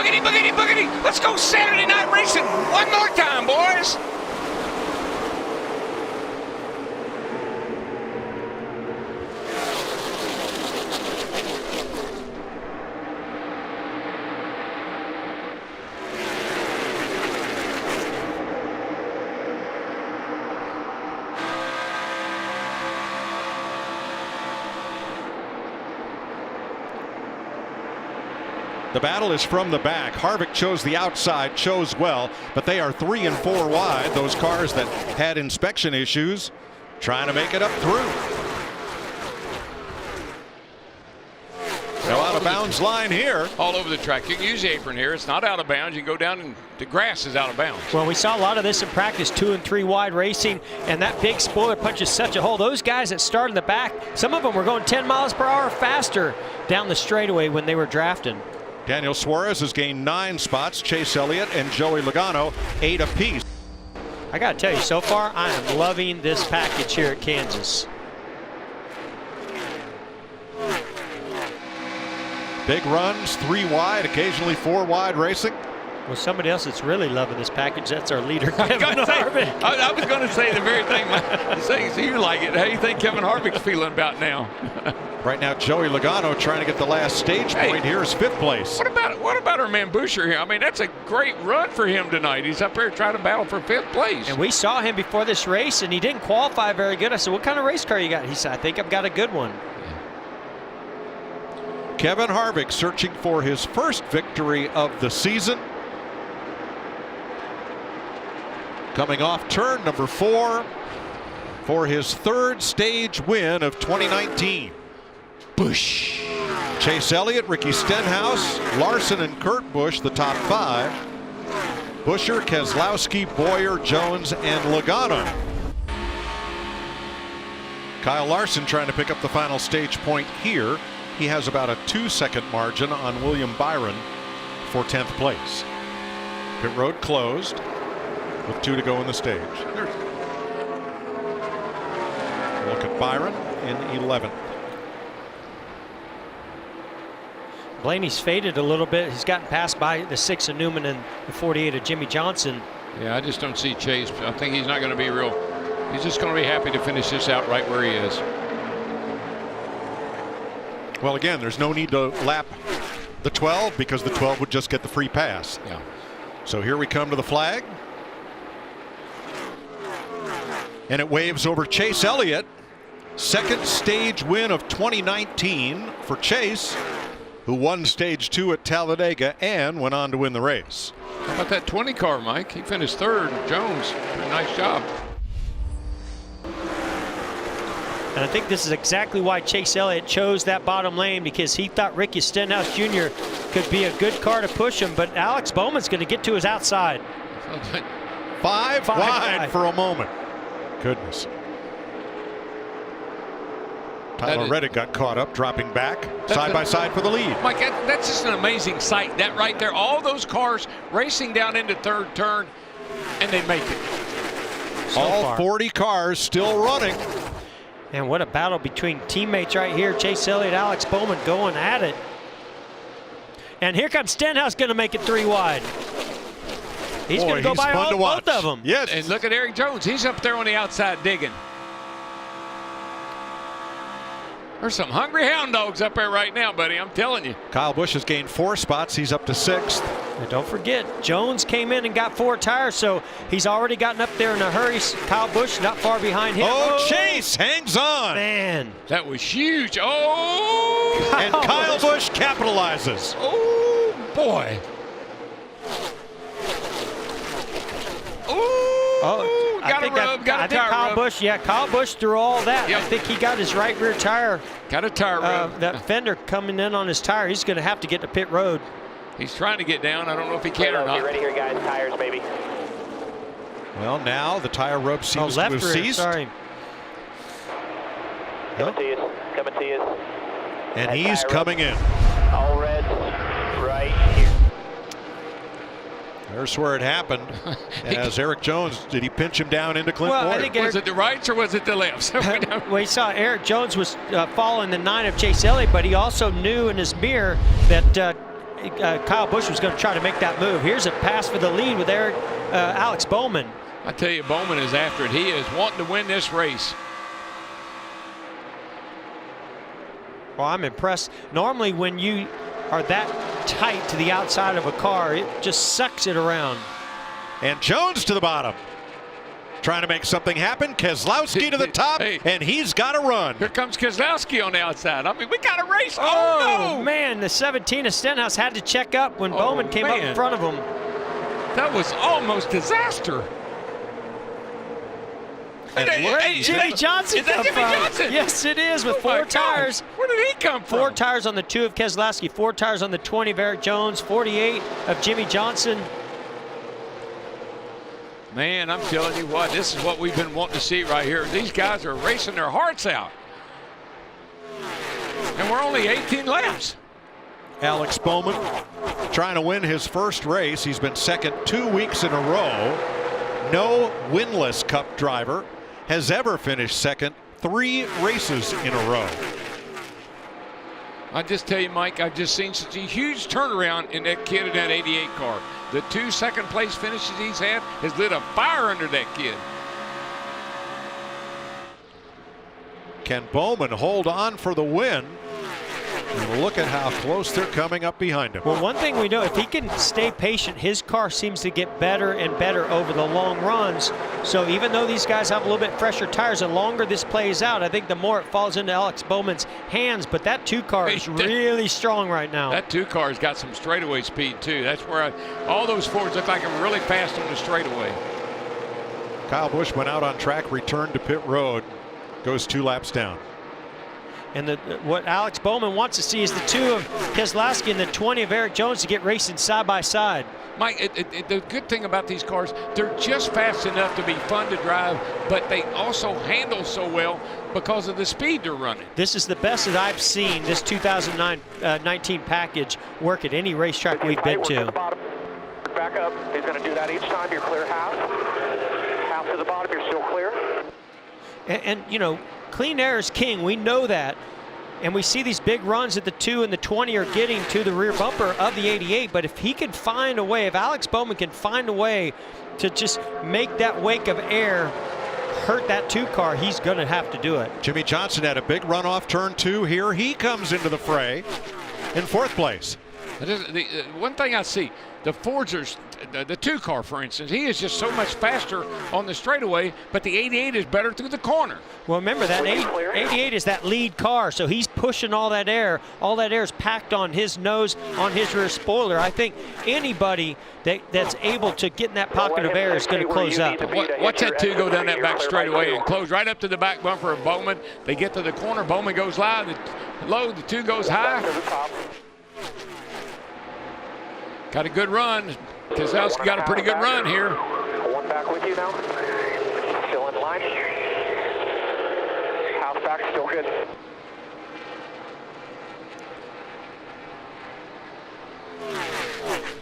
boogity, boogity, boogity. Let's go Saturday night racing one more time, boys. The battle is from the back. Harvick chose the outside, chose well, but they are 3 and 4 wide. Those cars that had inspection issues trying to make it up through. No out of bounds line here. All over the track. You can use the apron here. It's not out of bounds. You can go down and the grass is out of bounds. Well, we saw a lot of this in practice, 2 and 3 wide racing, and that big spoiler punches such a hole. Those guys that start in the back, some of them were going 10 miles per hour faster down the straightaway when they were drafting. Daniel Suarez has gained 9 spots. Chase Elliott and Joey Logano 8 apiece. I got to tell you, so far, I am loving this package here at Kansas. Big runs, 3 wide, occasionally 4 wide racing. Well, somebody else that's really loving this package, that's our leader, Kevin Harvick. I was going to say the very thing. So you like it. How do you think Kevin Harvick's feeling about now? Right now, Joey Logano trying to get the last stage point here is 5th place. What about our man Buescher here? I mean, that's a great run for him tonight. He's up here trying to battle for 5th place. And we saw him before this race, and he didn't qualify very good. I said, what kind of race car you got? He said, I think I've got a good one. Kevin Harvick searching for his first victory of the season. Coming off turn number 4 for his 3rd stage win of 2019. Busch. Chase Elliott, Ricky Stenhouse, Larson and Kurt Busch, the top 5. Buescher, Keselowski, Boyer, Jones, and Logano. Kyle Larson trying to pick up the final stage point here. He has about a 2-second margin on William Byron for 10th place. Pit road closed with 2 to go in the stage. Look at Byron in 11th. Blaney's faded a little bit. He's gotten passed by the 6 of Newman and the 48 of Jimmy Johnson. Yeah, I just don't see Chase. I think he's not going to be real. He's just going to be happy to finish this out right where he is. Well, again, there's no need to lap the 12 because the 12 would just get the free pass. Yeah. So here we come to the flag. And it waves over Chase Elliott. 2nd stage win of 2019 for Chase, who won stage 2 at Talladega and went on to win the race. How about that 20 car, Mike? He finished 3rd. Jones, nice job. And I think this is exactly why Chase Elliott chose that bottom lane, because he thought Ricky Stenhouse Jr. could be a good car to push him, but Alex Bowman's going to get to his outside. 5 wide for a moment. Goodness. Tyler Reddick got caught up, dropping back side by side for the lead. Mike, that's just an amazing sight. That right there, all those cars racing down into 3rd turn, and they make it. All 40 cars still running. And what a battle between teammates right here. Chase Elliott, Alex Bowman going at it. And here comes Stenhouse, going to make it 3 wide. He's going to go by both of them. Yes. And look at Eric Jones. He's up there on the outside digging. There's some hungry hound dogs up there right now, buddy. I'm telling you. Kyle Busch has gained 4 spots. He's up to 6th. And don't forget, Jones came in and got 4 tires, so he's already gotten up there in a hurry. Kyle Busch not far behind him. Oh, Chase hangs on. Man. That was huge. Oh! And Kyle Busch capitalizes. Oh, boy. Oh, I think Kyle Busch, Kyle Busch through all that. Yep. I think he got his right rear tire. Got a tire rub. That fender coming in on his tire. He's going to have to get to pit road. He's trying to get down. I don't know if he can or not. Get ready here, guys. Tires, baby. Well, now the tire rub seems to have ceased. Sorry. Coming to you. Coming to you. And he's coming in. All reds right here. There's where it happened. As Eric Jones, did he pinch him down into Clint Boyer? I think was it the rights or was it the lefts? Well, he saw Eric Jones was following the 9 of Chase Elliott, but he also knew in his mirror that Kyle Busch was going to try to make that move. Here's a pass for the lead with Alex Bowman. I tell you, Bowman is after it. He is wanting to win this race. Well, I'm impressed. Normally when you are that tight to the outside of a car, it just sucks it around. And Jones to the bottom. Trying to make something happen. Keselowski to the top, and he's got to run. Here comes Keselowski on the outside. I mean, we got a race. Oh, no! Man, the 17 of Stenhouse had to check up when Bowman came up in front of him. That was almost disaster. Hey, Jimmy Johnson. Is that Jimmy Johnson? Yes, it is, with 4 tires. Where did he come from? 4 tires on the 2 of Keselowski, 4 tires on the 20 of Eric Jones, 48 of Jimmy Johnson. Man, I'm telling you what, this is what we've been wanting to see right here. These guys are racing their hearts out. And we're only 18 laps. Alex Bowman trying to win his first race. He's been second 2 weeks in a row. No winless Cup driver has ever finished second 3 races in a row. I just tell you, Mike, I've just seen such a huge turnaround in that kid in that 88 car. The 2 second place finishes he's had has lit a fire under that kid. Can Bowman hold on for the win? And look at how close they're coming up behind him. Well, one thing we know, if he can stay patient, his car seems to get better and better over the long runs. So even though these guys have a little bit fresher tires, the longer this plays out, I think the more it falls into Alex Bowman's hands. But that 2 car is really strong right now. That 2 car's got some straightaway speed too. That's where all those Fords look like they're really fast on the straightaway. Kyle Busch went out on track, returned to pit road, goes 2 laps down. And what Alex Bowman wants to see is the 2 of Keselowski and the 20 of Eric Jones to get racing side by side. Mike, the good thing about these cars, they're just fast enough to be fun to drive, but they also handle so well because of the speed they're running. This is the best that I've seen this 2019 package work at any racetrack we've been to. Back up. He's going to do that each time. You're clear half. Half to the bottom. You're still clear. And you know, clean air is king. We know that. And we see these big runs that the 2 and the 20 are getting to the rear bumper of the 88. But if he can find a way, if Alex Bowman can find a way to just make that wake of air hurt that 2 car, he's going to have to do it. Jimmy Johnson had a big run off turn 2 here. He comes into the fray in 4th place. One thing I see, the Fords are, the 2 car, for instance, he is just so much faster on the straightaway, but the 88 is better through the corner. Well, remember that 88 is that lead car, so he's pushing all that air. All that air is packed on his nose, on his rear spoiler. I think anybody that's able to get in that pocket of air is going to close up. Watch that 2 go down that back straightaway and close right up to the back bumper of Bowman. They get to the corner, Bowman goes low, the 2 goes high. Got a good run. Keselowski got a pretty good run here. 1 back with you now. Still in line. Half back, still good.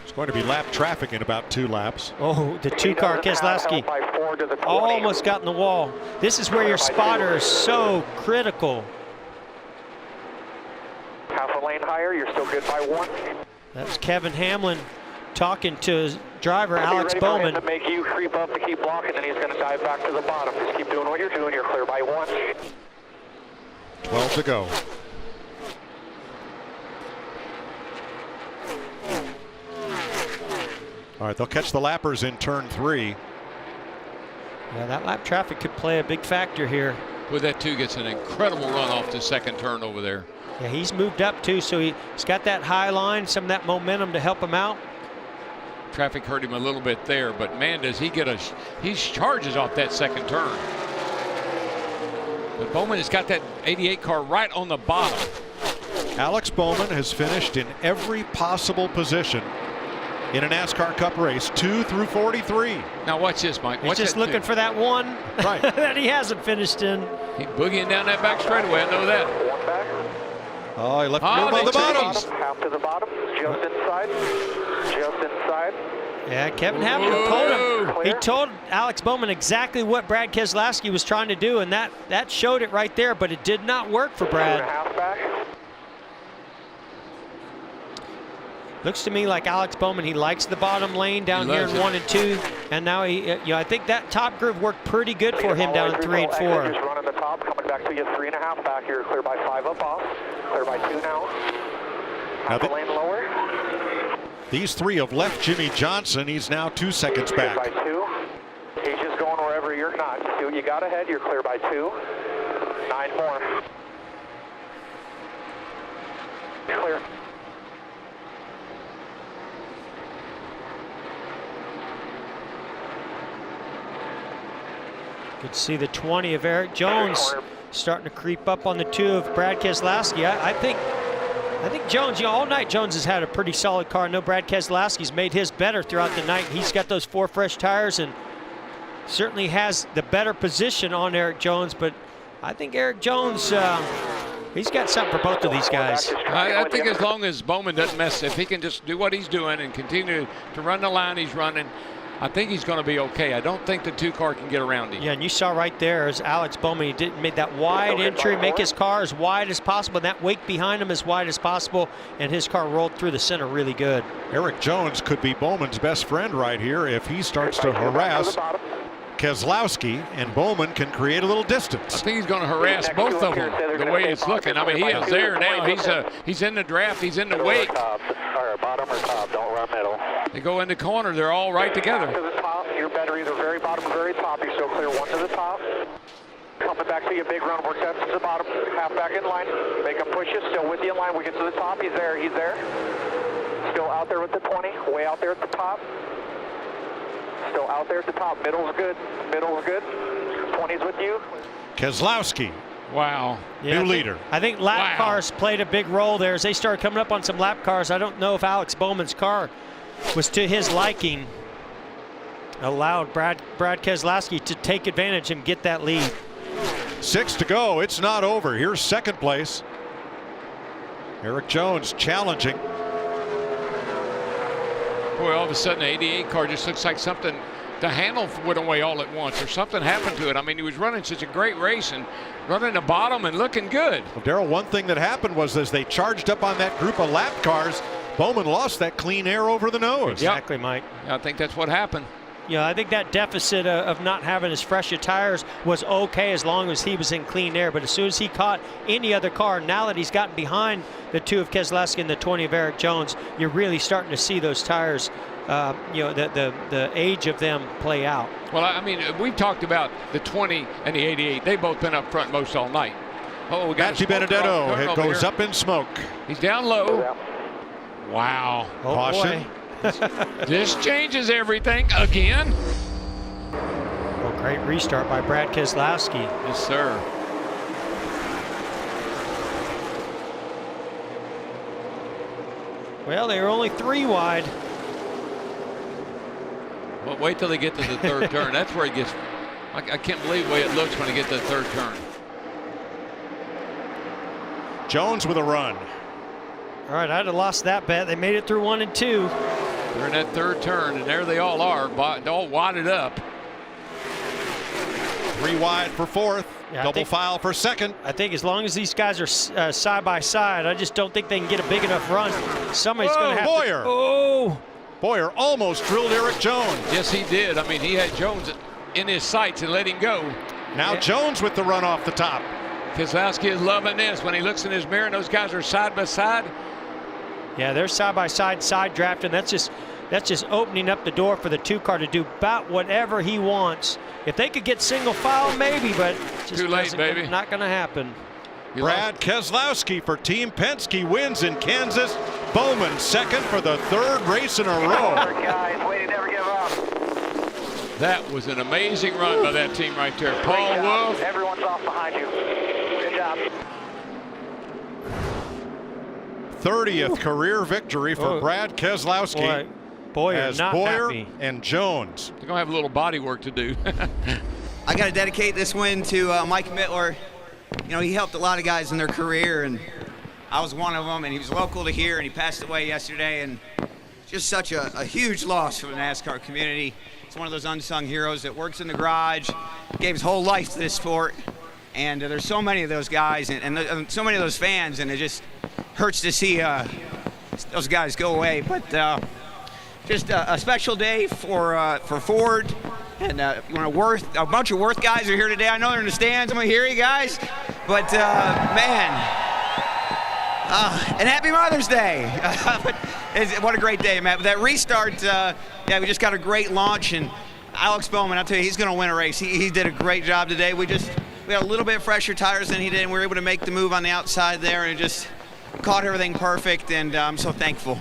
It's going to be lap traffic in about 2 laps. Oh, the 2 car Keselowski almost got in the wall. This is where your spotter is so critical. Half a lane higher, you're still good by 1. That's Kevin Hamlin talking to his driver, Alex Bowman. To make you creep up to keep blocking, and he's going to dive back to the bottom. Just keep doing what you're doing. You're clear by 1. 12 to go. All right, they'll catch the lappers in turn 3. Yeah, that lap traffic could play a big factor here. Well, that 2 gets an incredible run off the 2nd turn over there. Yeah, he's moved up too, so he's got that high line, some of that momentum to help him out. Traffic hurt him a little bit there, but man, does he get he charges off that 2nd turn. But Bowman has got that 88 car right on the bottom. Alex Bowman has finished in every possible position in a NASCAR Cup race, 2 through 43. Now watch this, Mike. He's just looking for that 1 right. that he hasn't finished in. He's boogieing down that back straightaway, I know that. 1 back. Oh, he left room on the bottom. Half to the bottom, just inside. Just inside. Yeah, Kevin Hamlin told him. He told Alex Bowman exactly what Brad Keselowski was trying to do, and that showed it right there, but it did not work for Brad. Half back. Looks to me like Alex Bowman, he likes the bottom lane down here in 1 and 2. And now he, I think that top groove worked pretty good for him down in 3 and 4. Just running the top, coming back to you 3.5 back here. Clear by 5 up off. Clear by 2 now. Half the lane lower. These 3 have left Jimmy Johnson. He's now 2 seconds back. By 2. He's just going wherever you're not. See what you got ahead. You're clear by 2. 9 more. Clear. Good to see the 20 of Eric Jones starting to creep up on the 2 of Brad Keselowski. I think Jones, all night Jones has had a pretty solid car. I know Brad Keselowski's made his better throughout the night. He's got those 4 fresh tires and certainly has the better position on Eric Jones, but I think Eric Jones, he's got something for both of these guys. I think as long as Bowman doesn't mess, if he can just do what he's doing and continue to run the line he's running, I think he's going to be okay. I don't think the 2 car can get around him. Yeah, and you saw right there as Alex Bowman, he made that wide entry, make his car as wide as possible, and that wake behind him as wide as possible, and his car rolled through the center really good. Eric Jones could be Bowman's best friend right here if he starts to harass Keselowski, and Bowman can create a little distance. I think he's going to harass both of them the way it's looking. I mean, he is there now. He's in the draft. He's in the wake. Bottom or top. Don't run middle. They go in the corner. They're all right together. To the top. You're better either very bottom or very top. You're still clear 1 to the top. Coming back to you, big run work steps to the bottom. Half back in line. Make him push you. Still with you in line. We get to the top. He's there. He's there. Still out there with the 20. Way out there at the top. Still out there at the top. Middle's good. Middle's good. 20's with you. Keselowski. Wow. Yeah, New leader. I think lap cars played a big role there as they started coming up on some lap cars. I don't know if Alex Bowman's car was to his liking. Allowed Brad Keselowski to take advantage and get that lead. 6 to go. It's not over. Here's second place. Eric Jones challenging. Boy, all of a sudden the 88 car just looks like something, the handle went away all at once or something happened to it. I mean, he was running such a great race and running the bottom and looking good. Well, Darrell, one thing that happened was as they charged up on that group of lap cars, Bowman lost that clean air over the nose. Exactly, Mike. I think that's what happened. Yeah, I think that deficit of not having as fresh of tires was okay as long as he was in clean air. But as soon as he caught any other car, now that he's gotten behind the 2 of Keselowski and the 20 of Eric Jones, you're really starting to see those tires, the age of them play out. Well, I mean, we've talked about the 20 and the 88. They've both been up front most all night. Oh, we got Matthew Benedetto. It goes here. up in smoke. He's down low. Wow. Oh, caution. boy. This changes everything again. Well, great restart by Brad Keselowski. Yes, sir. Well, they were only 3 wide. Well, wait till they get to the 3rd turn. That's where it gets. I can't believe the way it looks when they get to the 3rd turn. Jones with a run. All right, I'd have lost that bet. They made it through 1 and 2. They're in that 3rd turn, and there they all are, all wadded up. 3 wide for 4th. Yeah, Double file for 2nd. I think as long as these guys are side by side, I just don't think they can get a big enough run. Somebody's going to have Boyer. to. Oh, Boyer almost drilled Eric Jones. Yes, he did. I mean, he had Jones in his sights and let him go. Now Jones with the run off the top. Keselowski is loving this when he looks in his mirror and those guys are side by side. yeah, they're side by side drafting. That's just opening up the door for the 2 car to do about whatever he wants. If they could get single file, maybe, but just too late, baby. Not going to happen. Brad Keselowski for Team Penske wins in Kansas. Bowman 2nd for the 3rd race in a row. Guys, way to never give up. That was an amazing run by that team right there. Paul Wolf. Everyone's off behind you. Good job. 30th career victory for Brad Keselowski. Boyer as not Boyer happy. and Jones. They're going to have a little body work to do. I got to dedicate this win to Mike Mittler. You know, he helped a lot of guys in their career, and I was one of them, and he was local to here, and he passed away yesterday, and just such a huge loss for the NASCAR community. He's one of those unsung heroes that works in the garage, gave his whole life to this sport, and there's so many of those guys and so many of those fans, and it just hurts to see those guys go away. But just a special day for Ford. And a bunch of Worth guys are here today. I know they're in the stands. I'm going to hear you guys. But, man, and happy Mother's Day. What a great day, Matt. That restart, yeah, we just got a great launch. And Alex Bowman, I'll tell you, he's going to win a race. He did a great job today. We had a little bit fresher tires than he did, and we were able to make the move on the outside there and just caught everything perfect. And I'm so thankful.